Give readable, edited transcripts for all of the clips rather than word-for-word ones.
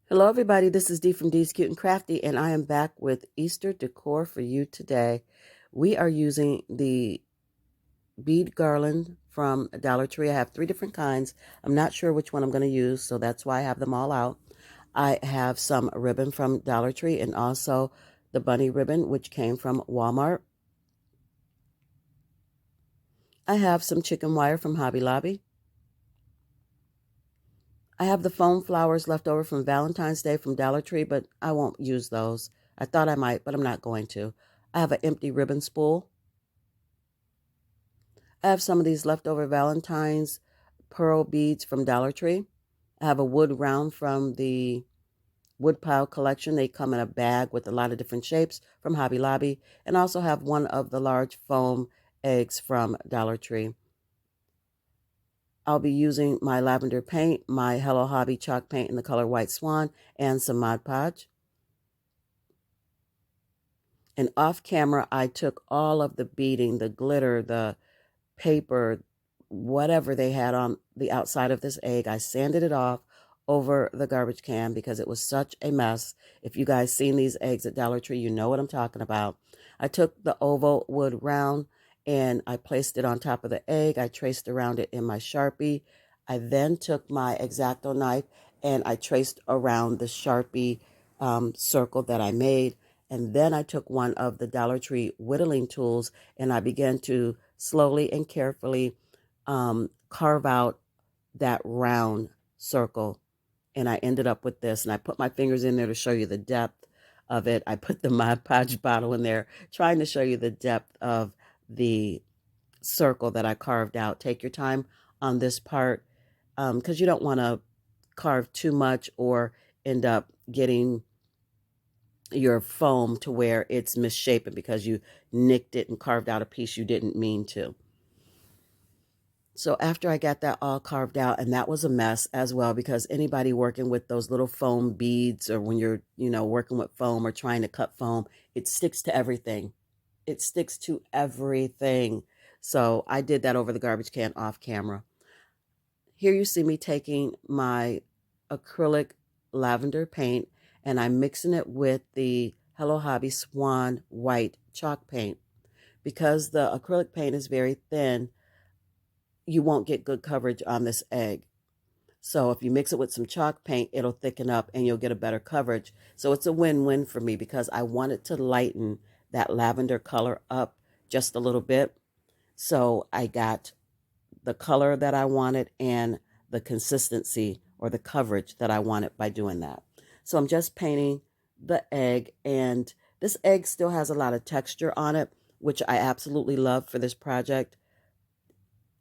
Hello everybody, this is Dee from Dee's Cute and Crafty, and I am back with Easter decor for you today. We are using the bead garland from Dollar Tree. I have 3 different kinds. I'm not sure which one I'm going to use, so that's why I have them all out. I have some ribbon from Dollar Tree and also the bunny ribbon, which came from Walmart. I have some chicken wire from Hobby Lobby. I have the foam flowers left over from Valentine's Day from Dollar Tree, but I won't use those. I thought I might, but I'm not going to. I have an empty ribbon spool. I have some of these leftover Valentine's pearl beads from Dollar Tree. I have a wood round from the Woodpile collection. They come in a bag with a lot of different shapes from Hobby Lobby. And I also have one of the large foam eggs from Dollar Tree. I'll be using my lavender paint, my Hello Hobby chalk paint in the color White Swan, and some Mod Podge. And off camera, I took all of the beading, the glitter, the paper, whatever they had on the outside of this egg. I sanded it off over the garbage can because it was such a mess. If you guys seen these eggs at Dollar Tree, you know what I'm talking about. I took the oval wood round and I placed it on top of the egg. I traced around it in my Sharpie. I then took my X-Acto knife and I traced around the Sharpie circle that I made. And then I took one of the Dollar Tree whittling tools and I began to slowly and carefully carve out that round circle. And I ended up with this. And I put my fingers in there to show you the depth of it. I put the Mod Podge bottle in there, trying to show you the depth of the circle that I carved out. Take your time on this part because you don't want to carve too much or end up getting your foam to where it's misshapen because you nicked it and carved out a piece you didn't mean to. So after I got that all carved out, and that was a mess as well, because anybody working with those little foam beads or when you're, working with foam or trying to cut foam, it sticks to everything. It sticks to everything. So I did that over the garbage can off camera. Here you see me taking my acrylic lavender paint and I'm mixing it with the Hello Hobby Swan white chalk paint. Because the acrylic paint is very thin, you won't get good coverage on this egg. So if you mix it with some chalk paint, it'll thicken up and you'll get a better coverage. So it's a win-win for me because I wanted to lighten that lavender color up just a little bit. So I got the color that I wanted and the consistency or the coverage that I wanted by doing that. So I'm just painting the egg, and this egg still has a lot of texture on it, which I absolutely love for this project.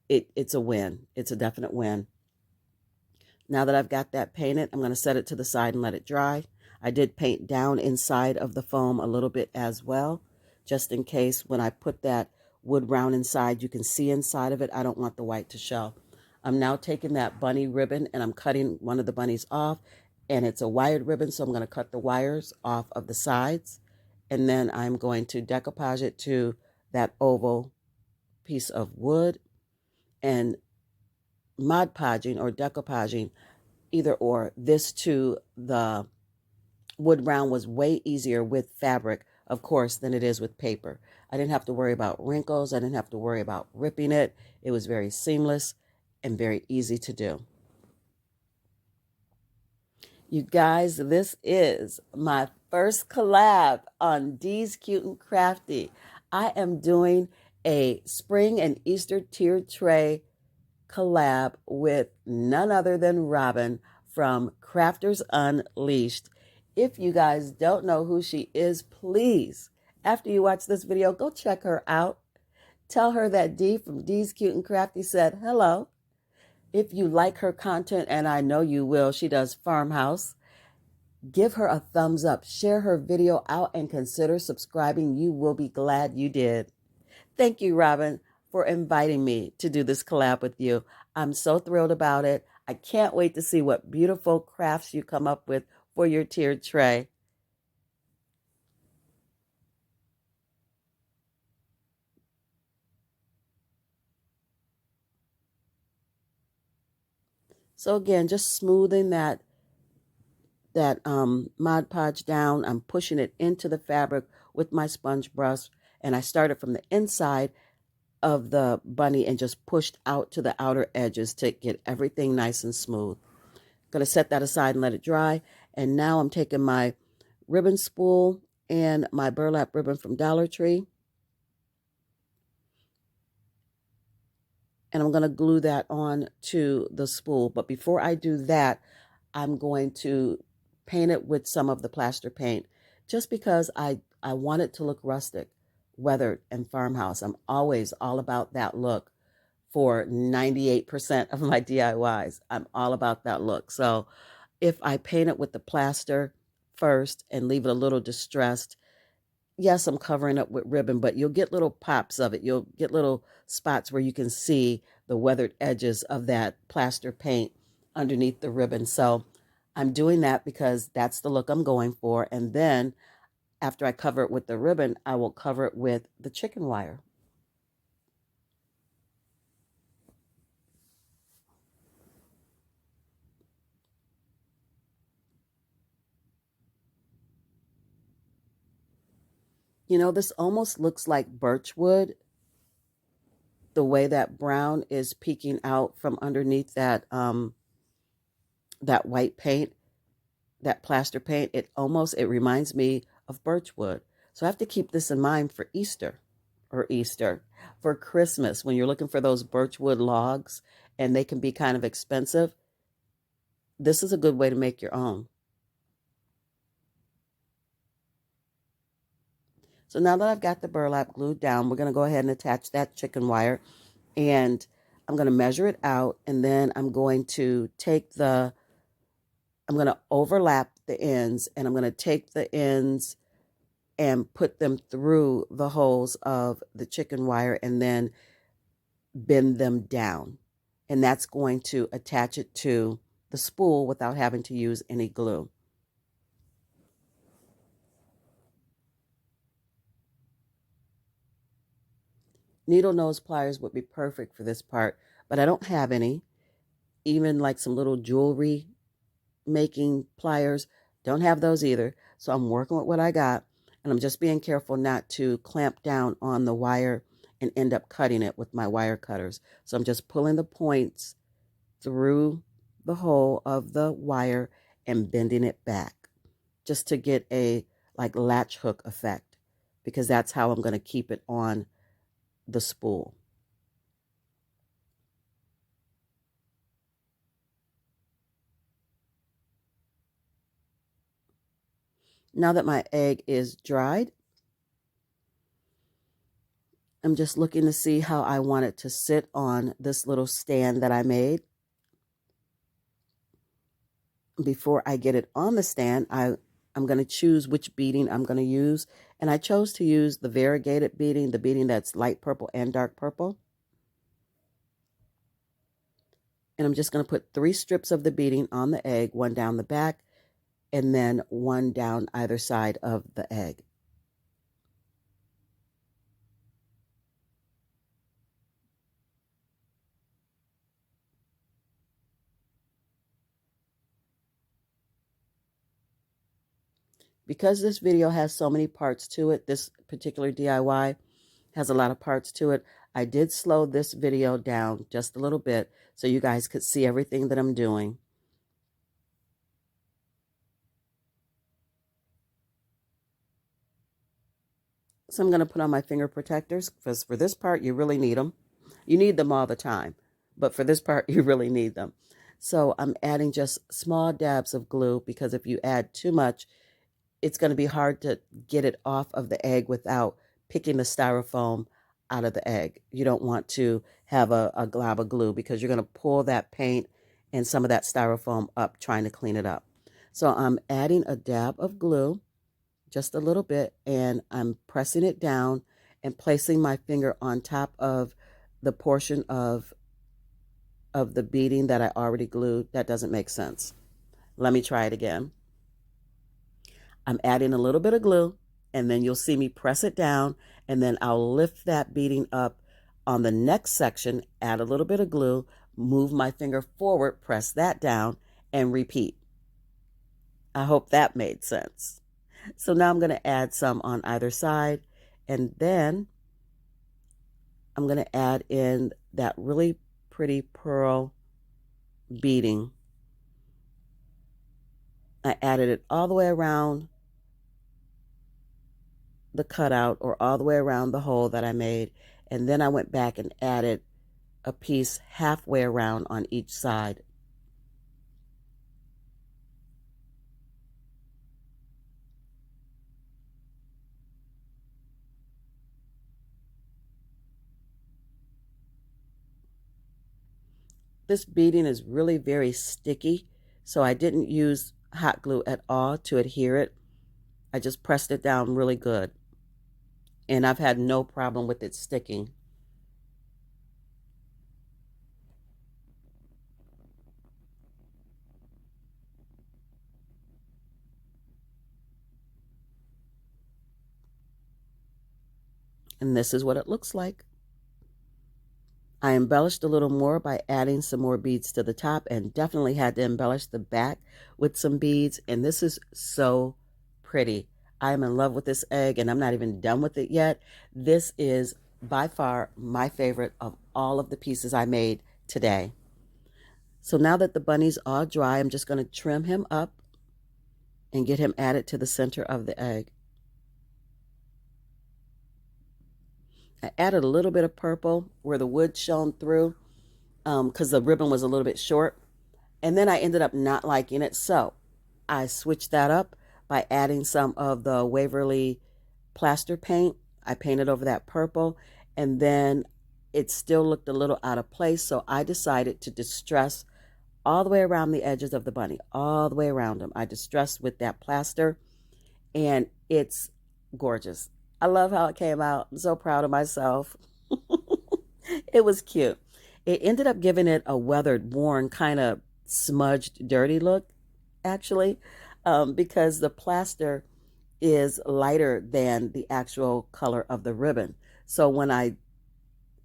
It's a win. It's a definite win. Now that I've got that painted, I'm going to set it to the side and let it dry. I did paint down inside of the foam a little bit as well, just in case when I put that wood round inside, you can see inside of it. I don't want the white to show. I'm now taking that bunny ribbon and I'm cutting one of the bunnies off, and it's a wired ribbon, so I'm going to cut the wires off of the sides, and then I'm going to decoupage it to that oval piece of wood. And Mod Podging or decoupaging, either or, this to the wood round was way easier with fabric, of course, than it is with paper. I didn't have to worry about wrinkles. I didn't have to worry about ripping it. It was very seamless and very easy to do. You guys, this is my first collab on Dee's Cute and Crafty. I am doing a spring and Easter tiered tray collab with none other than Robin from Crafters Unleashed. If you guys don't know who she is, please, after you watch this video, go check her out. Tell her that Dee from Dee's Cute and Crafty said hello. If you like her content, and I know you will, she does farmhouse, give her a thumbs up, share her video out, and consider subscribing. You will be glad you did. Thank you, Robin, for inviting me to do this collab with you. I'm so thrilled about it. I can't wait to see what beautiful crafts you come up with for your tiered tray. So again, just smoothing that that Mod Podge down. I'm pushing it into the fabric with my sponge brush, and I started from the inside of the bunny and just pushed out to the outer edges to get everything nice and smooth. Going to set that aside and let it dry. And now I'm taking my ribbon spool and my burlap ribbon from Dollar Tree, and I'm going to glue that on to the spool. But before I do that, I'm going to paint it with some of the plaster paint, just because I want it to look rustic, weathered, and farmhouse. I'm always all about that look for 98% of my DIYs. I'm all about that look. So if I paint it with the plaster first and leave it a little distressed, yes, I'm covering up with ribbon, but you'll get little pops of it. You'll get little spots where you can see the weathered edges of that plaster paint underneath the ribbon. So I'm doing that because that's the look I'm going for. And then after I cover it with the ribbon, I will cover it with the chicken wire. You know, this almost looks like birchwood, the way that brown is peeking out from underneath that that white paint, that plaster paint. It reminds me of birchwood. So I have to keep this in mind for Easter, for Christmas, when you're looking for those birchwood logs and they can be kind of expensive. This is a good way to make your own. So now that I've got the burlap glued down, we're going to go ahead and attach that chicken wire, and I'm going to measure it out, and then I'm going to I'm going to overlap the ends, and I'm going to take the ends and put them through the holes of the chicken wire and then bend them down. And that's going to attach it to the spool without having to use any glue. Needle nose pliers would be perfect for this part, but I don't have any. Even like some little jewelry making pliers, don't have those either. So I'm working with what I got, and I'm just being careful not to clamp down on the wire and end up cutting it with my wire cutters. So I'm just pulling the points through the hole of the wire and bending it back just to get a like latch hook effect, because that's how I'm going to keep it on the spool. Now that my egg is dried, I'm just looking to see how I want it to sit on this little stand that I made. Before I get it on the stand, I'm going to choose which beading I'm going to use. And I chose to use the variegated beading, the beading that's light purple and dark purple. And I'm just going to put 3 strips of the beading on the egg, one down the back, and then one down either side of the egg. Because this video has so many parts to it, this particular DIY has a lot of parts to it, I did slow this video down just a little bit so you guys could see everything that I'm doing. So I'm going to put on my finger protectors, because for this part, you really need them. You need them all the time, but for this part, you really need them. So I'm adding just small dabs of glue, because if you add too much, it's going to be hard to get it off of the egg without picking the styrofoam out of the egg. You don't want to have a glob of glue, because you're going to pull that paint and some of that styrofoam up trying to clean it up. So I'm adding a dab of glue, just a little bit, and I'm pressing it down and placing my finger on top of the portion of the beading that I already glued. That doesn't make sense. Let me try it again. I'm adding a little bit of glue, and then you'll see me press it down, and then I'll lift that beading up on the next section, add a little bit of glue, move my finger forward, press that down, and repeat. I hope that made sense. So now I'm going to add some on either side, and then I'm going to add in that really pretty pearl beading. I added it all the way around the cutout, or all the way around the hole that I made, and then I went back and added a piece halfway around on each side. This beading is really very sticky, so I didn't use hot glue at all to adhere it. I just pressed it down really good, and I've had no problem with it sticking. And this is what it looks like. I embellished a little more by adding some more beads to the top, and definitely had to embellish the back with some beads. And this is so pretty. I am in love with this egg, and I'm not even done with it yet. This is by far my favorite of all of the pieces I made today. So now that the bunny's all dry, I'm just going to trim him up and get him added to the center of the egg. I added a little bit of purple where the wood shone through, because the ribbon was a little bit short. And then I ended up not liking it, so I switched that up by adding some of the Waverly plaster paint. I painted over that purple, and then it still looked a little out of place, so I decided to distress all the way around the edges of the bunny, all the way around them. I distressed with that plaster, and it's gorgeous. I love how it came out. I'm so proud of myself. It was cute. It ended up giving it a weathered, worn, kind of smudged, dirty look, actually, because the plaster is lighter than the actual color of the ribbon. So when I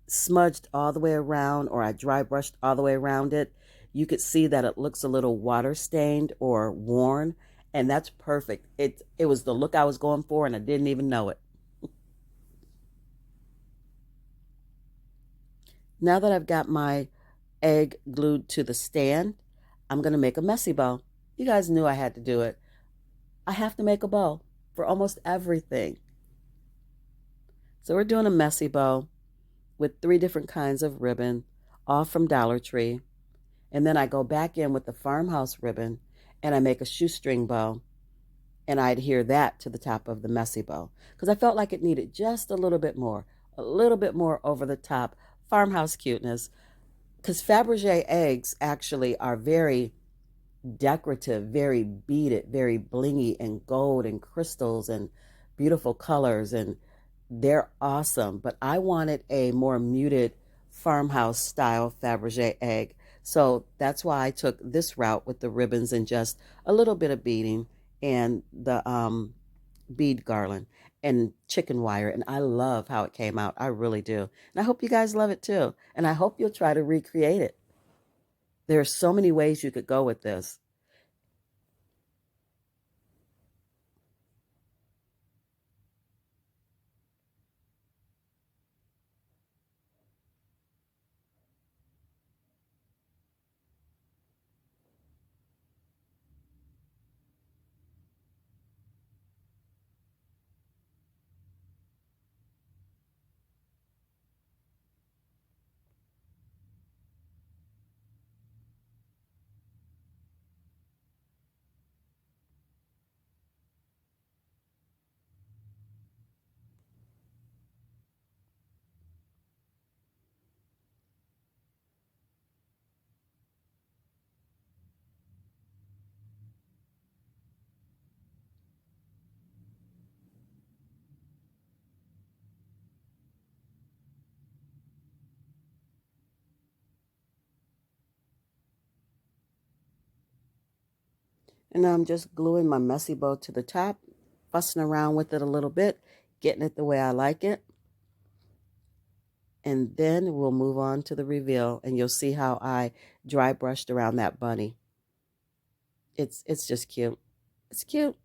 smudged all the way around, or I dry brushed all the way around it, you could see that it looks a little water stained or worn, and that's perfect. It was the look I was going for, and I didn't even know it. Now that I've got my egg glued to the stand, I'm going to make a messy bow. You guys knew I had to do it. I have to make a bow for almost everything. So we're doing a messy bow with 3 different kinds of ribbon, all from Dollar Tree. And then I go back in with the farmhouse ribbon and I make a shoestring bow, and I adhere that to the top of the messy bow because I felt like it needed just a little bit more over the top farmhouse cuteness, because Fabergé eggs actually are very decorative, very beaded, very blingy, and gold and crystals and beautiful colors, and they're awesome. But I wanted a more muted farmhouse style Fabergé egg. So that's why I took this route with the ribbons and just a little bit of beading and the bead garland and chicken wire. And I love how it came out. I really do. And I hope you guys love it too. And I hope you'll try to recreate it. There are so many ways you could go with this. And now I'm just gluing my messy bow to the top, fussing around with it a little bit, getting it the way I like it. And then we'll move on to the reveal, and you'll see how I dry brushed around that bunny. It's just cute. It's cute.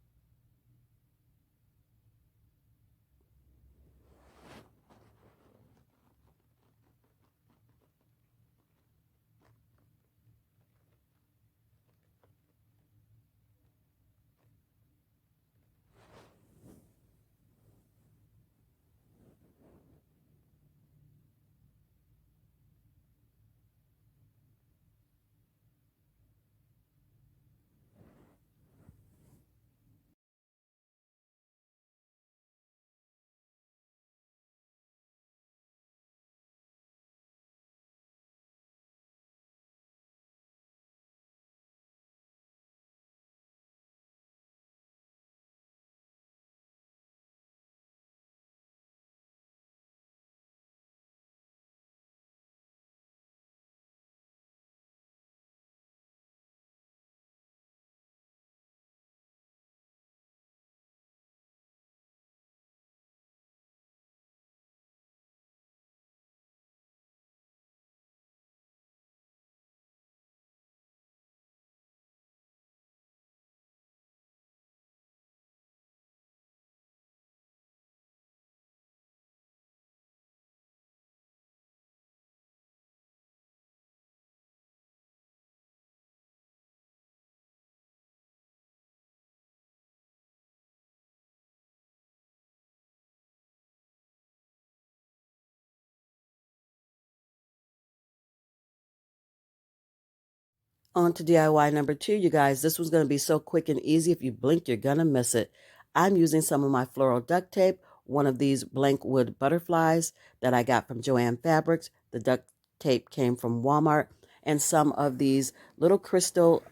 On to DIY number 2, you guys. This one's going to be so quick and easy. If you blink, you're going to miss it. I'm using some of my floral duct tape, one of these blank wood butterflies that I got from Joann Fabrics. The duct tape came from Walmart, and some of these little crystal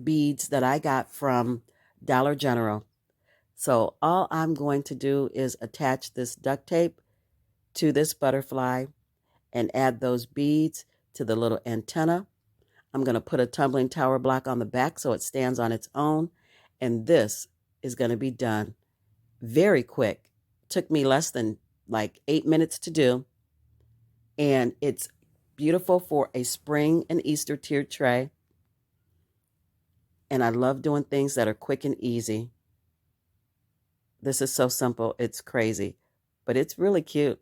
beads that I got from Dollar General. So all I'm going to do is attach this duct tape to this butterfly and add those beads to the little antenna. I'm going to put a tumbling tower block on the back so it stands on its own. And this is going to be done very quick. Took me less than like 8 minutes to do. And it's beautiful for a spring and Easter tiered tray. And I love doing things that are quick and easy. This is so simple. It's crazy, but it's really cute.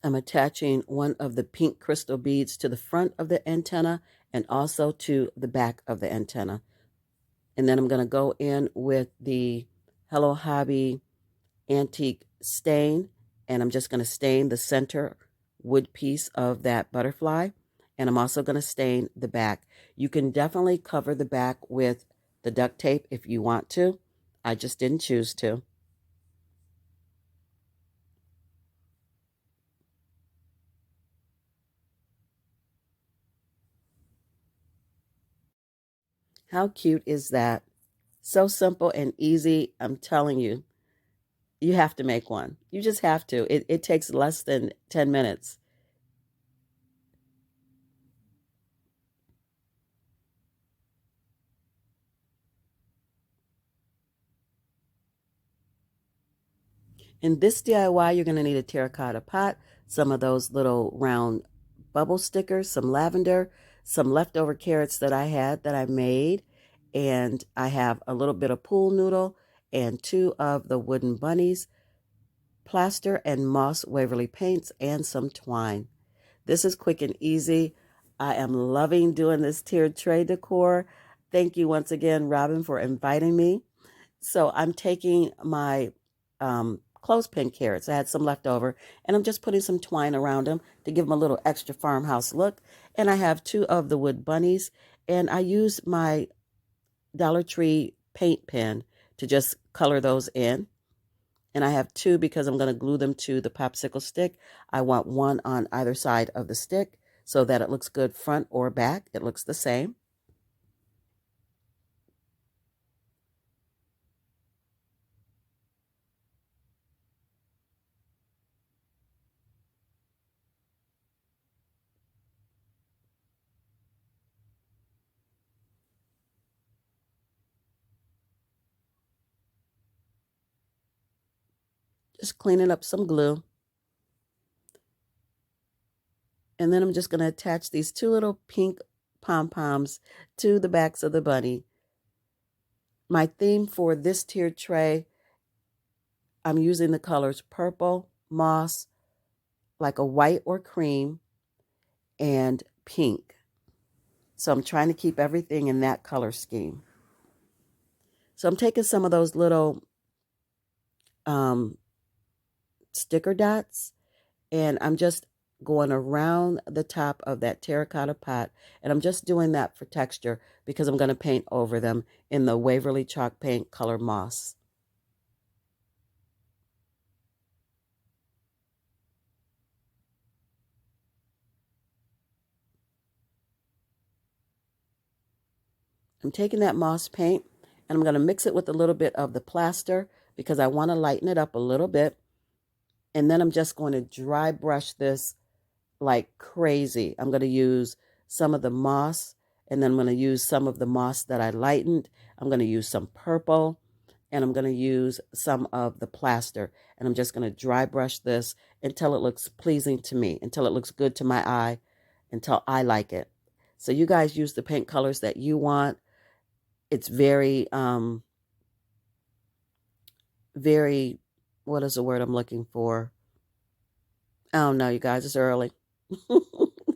I'm attaching one of the pink crystal beads to the front of the antenna and also to the back of the antenna. And then I'm going to go in with the Hello Hobby antique stain, and I'm just going to stain the center wood piece of that butterfly. And I'm also going to stain the back. You can definitely cover the back with the duct tape if you want to. I just didn't choose to. How cute is that? So simple and easy. I'm telling you, you have to make one. You just have to. It takes less than 10 minutes. In this DIY, you're going to need a terracotta pot, some of those little round bubble stickers, some lavender, some leftover carrots that I had that I made, and I have a little bit of pool noodle and 2 of the wooden bunnies, plaster and moss Waverly paints, and some twine. This is quick and easy. I am loving doing this tiered tray decor. Thank you once again, Robin, for inviting me. So I'm taking my clothespin carrots. I had some left over, and I'm just putting some twine around them to give them a little extra farmhouse look. And I have 2 of the wood bunnies, and I used my Dollar Tree paint pen to just color those in. And I have 2 because I'm going to glue them to the popsicle stick. I want 1 on either side of the stick so that it looks good front or back. It looks the same. Just cleaning up some glue. And then I'm just going to attach these two little pink pom-poms to the backs of the bunny. My theme for this tiered tray, I'm using the colors purple, moss, like a white or cream, and pink. So I'm trying to keep everything in that color scheme. So I'm taking some of those little sticker dots, and I'm just going around the top of that terracotta pot, and I'm just doing that for texture because I'm going to paint over them in the Waverly chalk paint color moss. I'm taking that moss paint and I'm going to mix it with a little bit of the plaster because I want to lighten it up a little bit. And then I'm just going to dry brush this like crazy. I'm going to use some of the moss, and then I'm going to use some of the moss that I lightened. I'm going to use some purple, and I'm going to use some of the plaster. And I'm just going to dry brush this until it looks pleasing to me, until it looks good to my eye, until I like it. So you guys use the paint colors that you want. It's very, very, what is the word I'm looking for? I don't know, you guys, it's early.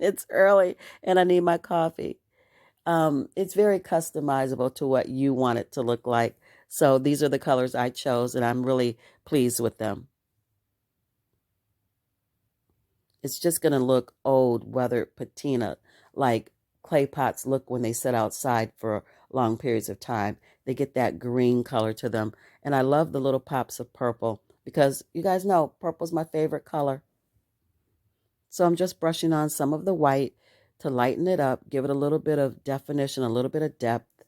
It's early and I need my coffee. It's very customizable to what you want it to look like. So these are the colors I chose and I'm really pleased with them. It's just going to look old, weathered patina, like clay pots look when they sit outside for long periods of time. They get that green color to them. And I love the little pops of purple because you guys know purple's my favorite color. So I'm just brushing on some of the white to lighten it up, give it a little bit of definition, a little bit of depth.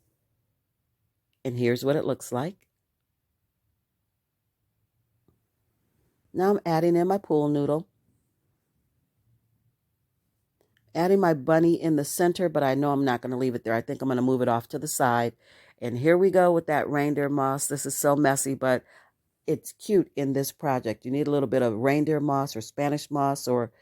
And here's what it looks like. Now I'm adding in my pool noodle. Adding my bunny in the center, but I know I'm not going to leave it there. I think I'm going to move it off to the side. And here we go with that reindeer moss. This is so messy, but it's cute in this project. You need a little bit of reindeer moss or Spanish moss or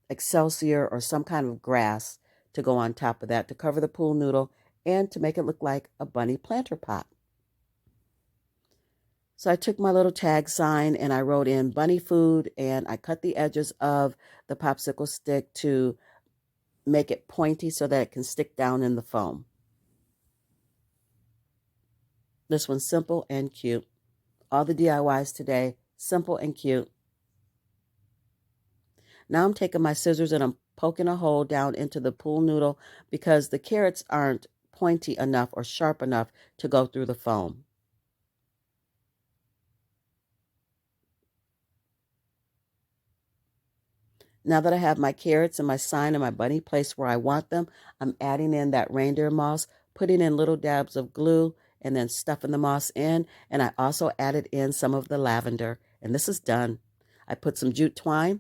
excelsior or some kind of grass to go on top of that to cover the pool noodle and to make it look like a bunny planter pot. So I took my little tag sign and I wrote in bunny food, and I cut the edges of the popsicle stick to make it pointy so that it can stick down in the foam. This one's simple and cute. All the DIYs today, simple and cute. Now I'm taking my scissors and I'm poking a hole down into the pool noodle because the carrots aren't pointy enough or sharp enough to go through the foam. Now that I have my carrots and my sign and my bunny placed where I want them, I'm adding in that reindeer moss, putting in little dabs of glue, and then stuffing the moss in. And I also added in some of the lavender. And this is done. I put some jute twine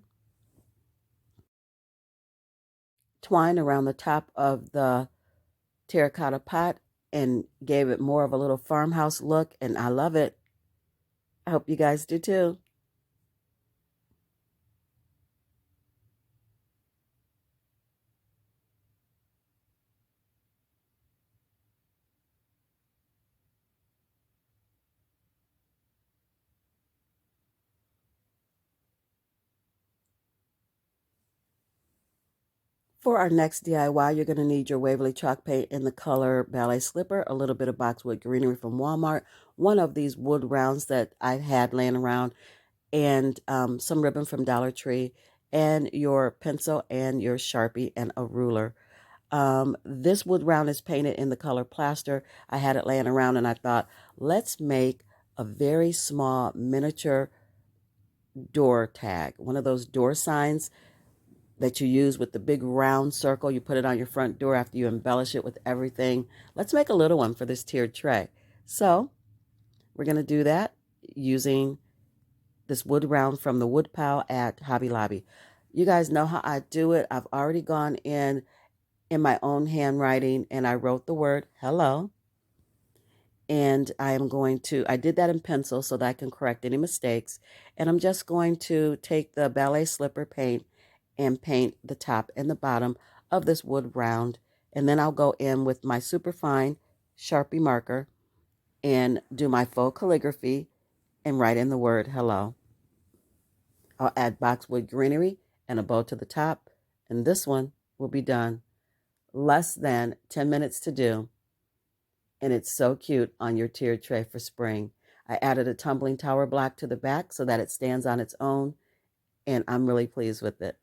around the top of the terracotta pot and gave it more of a little farmhouse look. And I love it. I hope you guys do too. For our next DIY, you're going to need your Waverly chalk paint in the color Ballet Slipper, a little bit of boxwood greenery from Walmart, one of these wood rounds that I've had laying around, and some ribbon from Dollar Tree, and your pencil and your Sharpie and a ruler. This wood round is painted in the color plaster. I had it laying around and I thought, let's make a very small miniature door tag, one of those door signs that you use with the big round circle. You put it on your front door after you embellish it with everything. Let's make a little one for this tiered tray. So we're going to do that using this wood round from the wood pile at Hobby Lobby. You guys know how I do it. I've already gone in my own handwriting and I wrote the word hello. And I did that in pencil so that I can correct any mistakes. And I'm just going to take the ballet slipper paint and paint the top and the bottom of this wood round. And then I'll go in with my superfine Sharpie marker and do my faux calligraphy and write in the word hello. I'll add boxwood greenery and a bow to the top, and this one will be done. Less than 10 minutes to do, and it's so cute on your tiered tray for spring. I added a tumbling tower block to the back so that it stands on its own, and I'm really pleased with it.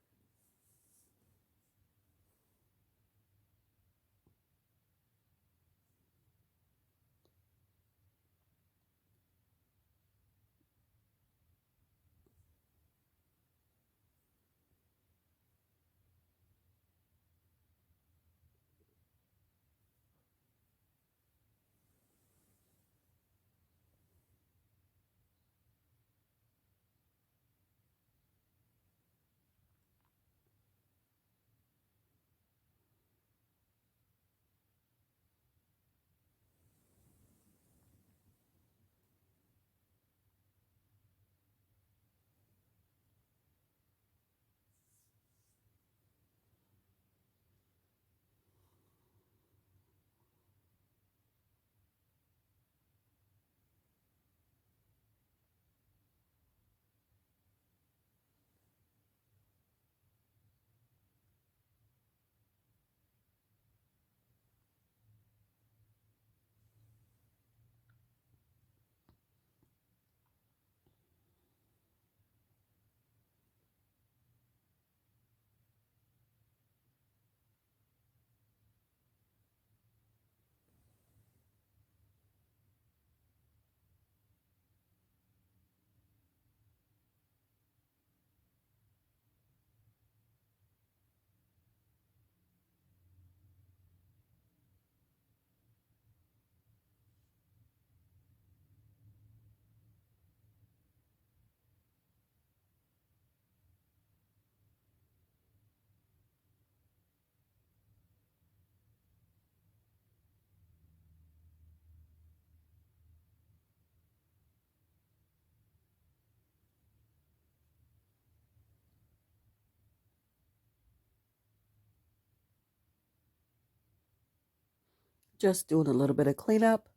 Just doing a little bit of cleanup.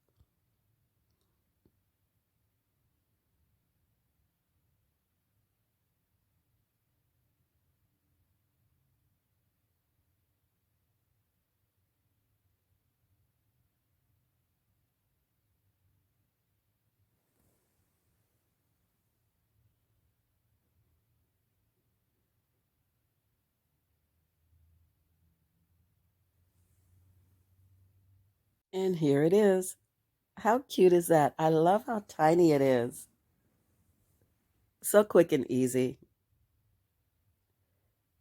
And here it is. How cute is that? I love how tiny it is. So quick and easy.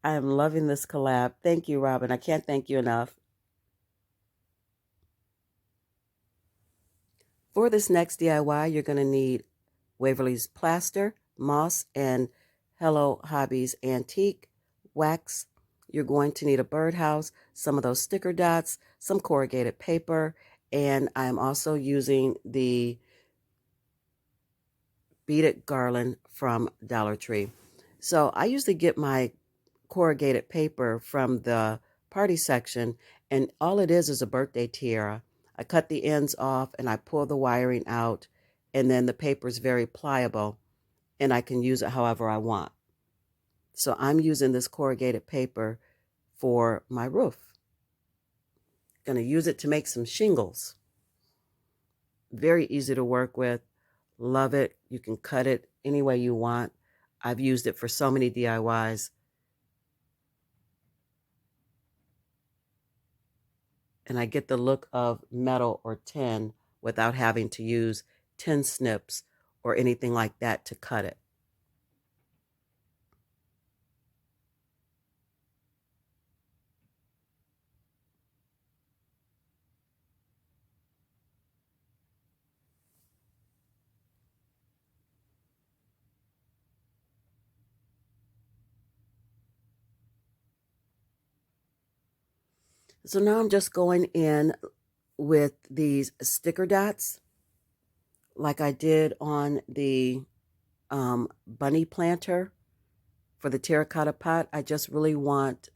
I am loving this collab. Thank you, Robin. I can't thank you enough. For this next DIY, you're going to need Waverly's Plaster, Moss, and Hello Hobbies Antique wax. You're going to need a birdhouse, some of those sticker dots, some corrugated paper, and I'm also using the beaded garland from Dollar Tree. So I usually get my corrugated paper from the party section, and all it is a birthday tiara. I cut the ends off and I pull the wiring out, and then the paper is very pliable and I can use it however I want. So I'm using this corrugated paper for my roof. Going to use it to make some shingles. Very easy to work with. Love it. You can cut it any way you want. I've used it for so many DIYs. And I get the look of metal or tin without having to use tin snips or anything like that to cut it. So now I'm just going in with these sticker dots like I did on the bunny planter for the terracotta pot. I just really want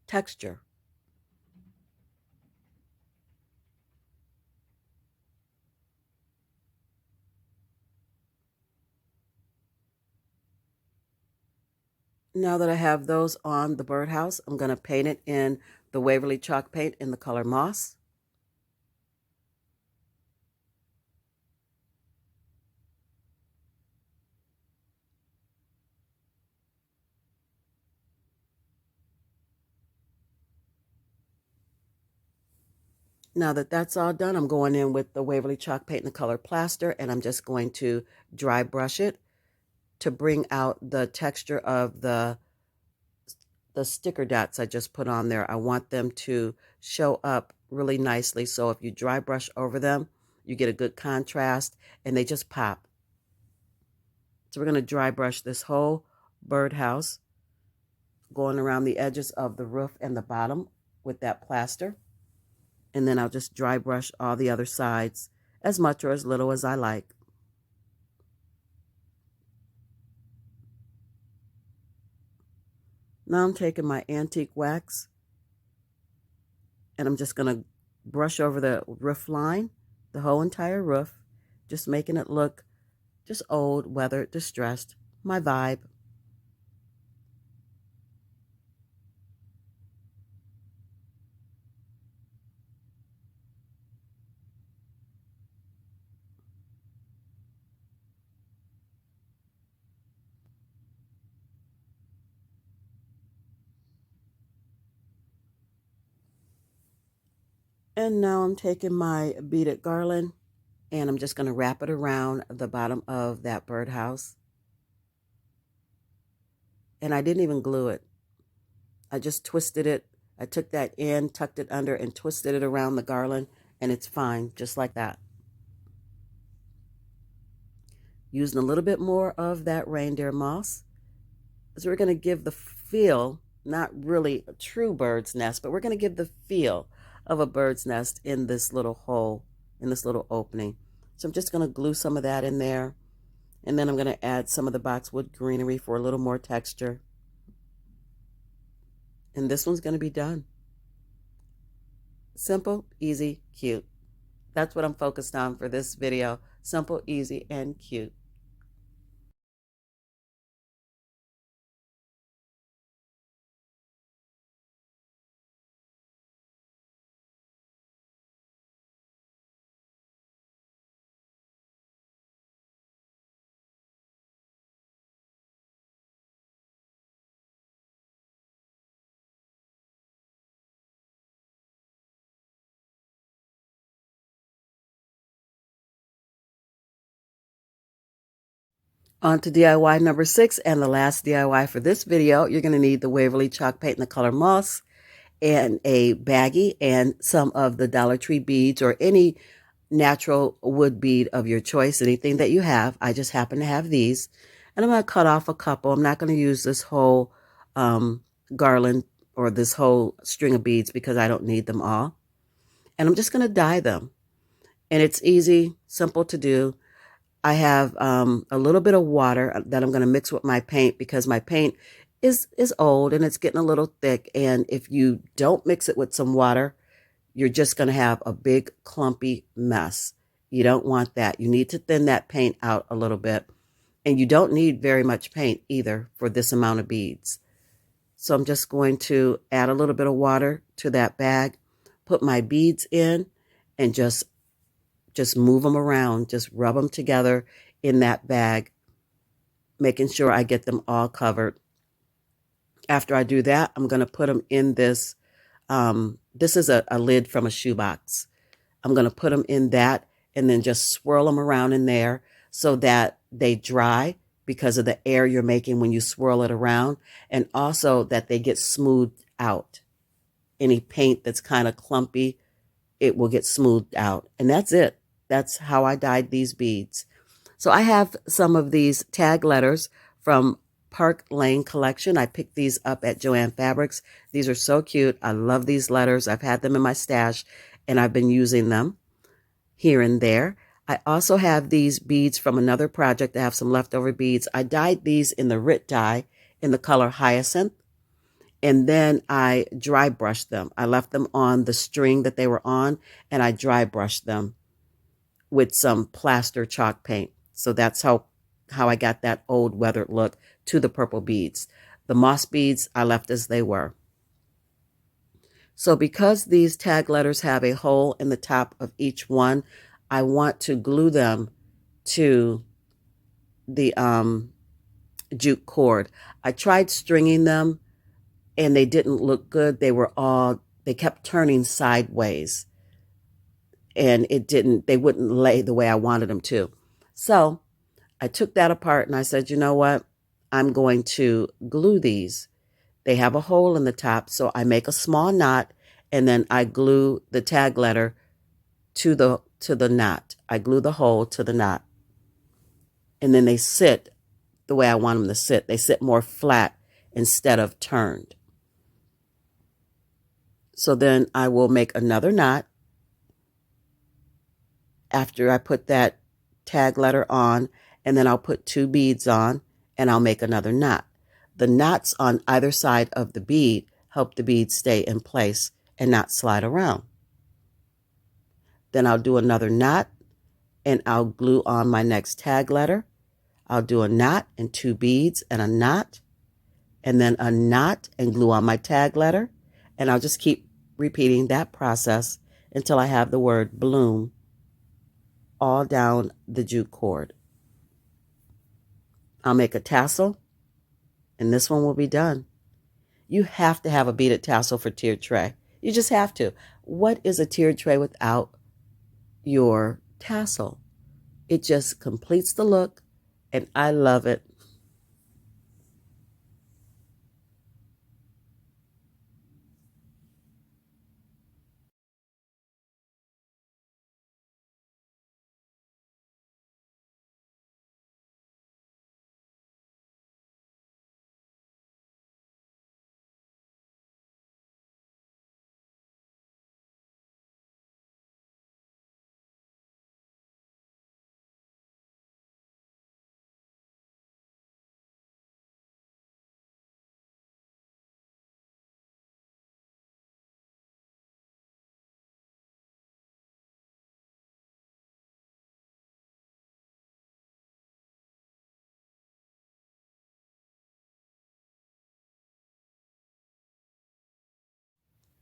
texture. Now that I have those on the birdhouse, I'm going to paint it in the Waverly chalk paint in the color moss. Now that that's all done, I'm going in with the Waverly chalk paint in the color plaster, and I'm just going to dry brush it to bring out the texture of the sticker dots I just put on there. I want them to show up really nicely. So if you dry brush over them, you get a good contrast and they just pop. So we're going to dry brush this whole birdhouse, going around the edges of the roof and the bottom with that plaster. And then I'll just dry brush all the other sides as much or as little as I like. Now I'm taking my antique wax and I'm just going to brush over the roof line, the whole entire roof, just making it look just old, weathered, distressed, my vibe. And now I'm taking my beaded garland and I'm just going to wrap it around the bottom of that birdhouse. And I didn't even glue it. I just twisted it. I took that end, tucked it under, and twisted it around the garland, and it's fine, just like that. Using a little bit more of that reindeer moss, because we're going to give the feel, not really a true bird's nest, but we're going to give the feel of a bird's nest in this little hole, in this little opening. So I'm just going to glue some of that in there, and then I'm going to add some of the boxwood greenery for a little more texture. And this one's going to be done. Simple, easy, cute. That's what I'm focused on for this video. Simple, easy, and cute. On to DIY number 6 and the last DIY for this video. You're going to need the Waverly chalk paint in the color moss and a baggie and some of the Dollar Tree beads or any natural wood bead of your choice, anything that you have. I just happen to have these. And I'm going to cut off a couple. I'm not going to use this whole garland or this whole string of beads because I don't need them all. And I'm just going to dye them. And it's easy, simple to do. I have a little bit of water that I'm going to mix with my paint because my paint is old and it's getting a little thick. And if you don't mix it with some water, you're just going to have a big clumpy mess. You don't want that. You need to thin that paint out a little bit. And you don't need very much paint either for this amount of beads. So I'm just going to add a little bit of water to that bag, put my beads in, and just move them around, just rub them together in that bag, making sure I get them all covered. After I do that, I'm going to put them in this. This is a lid from a shoebox. I'm going to put them in that and then just swirl them around in there so that they dry because of the air you're making when you swirl it around, and also that they get smoothed out. Any paint that's kind of clumpy, it will get smoothed out. And that's it. That's how I dyed these beads. So I have some of these tag letters from Park Lane collection. I picked these up at Joann Fabrics. These are so cute. I love these letters. I've had them in my stash and I've been using them here and there. I also have these beads from another project. I have some leftover beads. I dyed these in the Rit dye in the color Hyacinth, and then I dry brushed them. I left them on the string that they were on, and I dry brushed them with some plaster chalk paint. So that's how I got that old weathered look to the purple beads. The moss beads I left as they were. So because these tag letters have a hole in the top of each one, I want to glue them to the jute cord. I tried stringing them and they didn't look good. They kept turning sideways and they wouldn't lay the way I wanted them to. So I took that apart and I said, you know what? I'm going to glue these. They have a hole in the top, so I make a small knot and then I glue the tag letter to the knot. I glue the hole to the knot. And then they sit the way I want them to sit. They sit more flat instead of turned. So then I will make another knot after I put that tag letter on, and then I'll put 2 beads on and I'll make another knot. The knots on either side of the bead help the bead stay in place and not slide around. Then I'll do another knot and I'll glue on my next tag letter. I'll do a knot and 2 beads and a knot, and then a knot and glue on my tag letter. And I'll just keep repeating that process until I have the word bloom all down the jute cord. I'll make a tassel, and this one will be done. You have to have a beaded tassel for tiered tray. You just have to. What is a tiered tray without your tassel? It just completes the look, and I love it.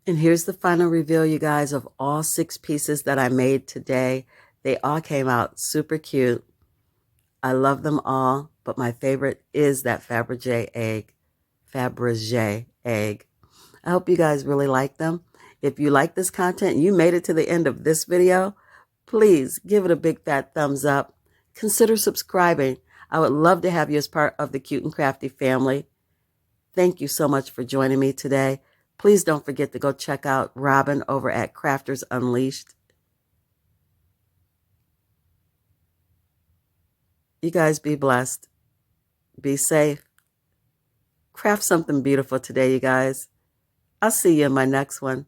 And here's the final reveal, you guys, of all 6 pieces that I made today. They all came out super cute. I love them all, but my favorite is that Fabergé egg. Fabergé egg. I hope you guys really like them. If you like this content and you made it to the end of this video, please give it a big fat thumbs up. Consider subscribing. I would love to have you as part of the Cute and Crafty family. Thank you so much for joining me today. Please don't forget to go check out Robin over at Crafters Unleashed. You guys be blessed. Be safe. Craft something beautiful today, you guys. I'll see you in my next one.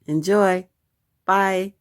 Enjoy. Bye.